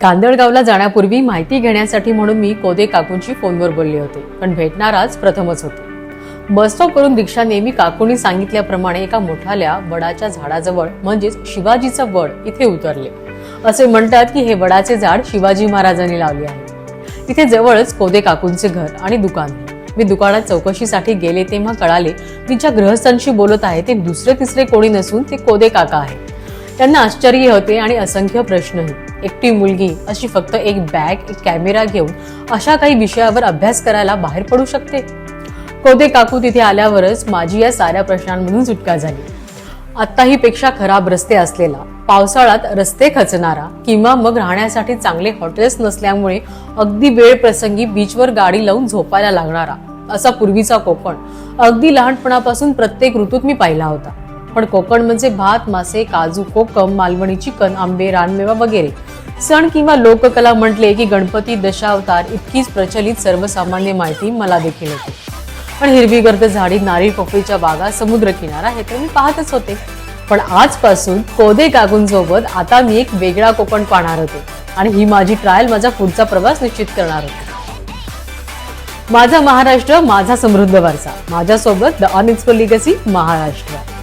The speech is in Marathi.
कांदळगावला जाण्यापूर्वी माहिती घेण्यासाठी म्हणून मी कोदे काकूंची फोनवर बोलले होते, पण भेटणार आज प्रथमच होते. बस स्टॉपवरून दीक्षा नेहमी काकूंनी सांगितल्याप्रमाणे एका मोठाल्या वडाच्या झाडाजवळ म्हणजेच शिवाजीचं वड इथे उतरले. असे म्हणतात की हे वडाचे झाड शिवाजी महाराजांनी लावले आहे. इथे जवळच कोदे काकूंचे घर आणि दुकान. मी दुकानात चौकशीसाठी गेले तेव्हा कळाले मी ज्या गृहस्थांशी बोलत आहे ते दुसरे तिसरे कोणी नसून ते कोदे काका आहे. त्यांना आश्चर्य होते आणि असंख्य प्रश्नही. एकटी मुलगी अशी फक्त एक बॅग, एक कॅमेरा घेऊन अशा काही विषयावर अभ्यास करायला बाहेर पडू शकते? कोदे काकू तिथे आल्यावरच माझी या साऱ्या प्रश्नांमधून सुटका झाली. आत्ताही पेक्षा खराब रस्ते असलेला, पावसाळ्यात रस्ते खचणारा किंवा मग राहण्यासाठी चांगले हॉटेल्स नसल्यामुळे अगदी वेळ प्रसंगी बीचवर गाडी लावून झोपायला लागणारा असा पूर्वीचा कोकण अगदी लहानपणापासून प्रत्येक ऋतूत मी पाहिला होता. पण कोकण म्हणजे भात, मासे, काजू, कोकम, मालवणी चिकन, आंबे, रानमेवा वगैरे. सण किंवा लोककला म्हटले की गणपती, दशावतार इतकीच प्रचलित सर्वसामान्य माहिती मला देखील होती. पण हिरवीगर्द झाडी, नारळी पोफळीच्या बागा, समुद्रकिनारा हे तर मी पाहतच होते. पण आजपासून कोदे काकूंसोबत आता मी एक वेगळा कोकण पाहणार होते आणि ही माझी ट्रायल माझा पुढचा प्रवास निश्चित करणार होती. माझा महाराष्ट्र, माझा समृद्ध वारसा. माझ्यासोबत द अनएक्सप्लोर्ड लेगसी महाराष्ट्र.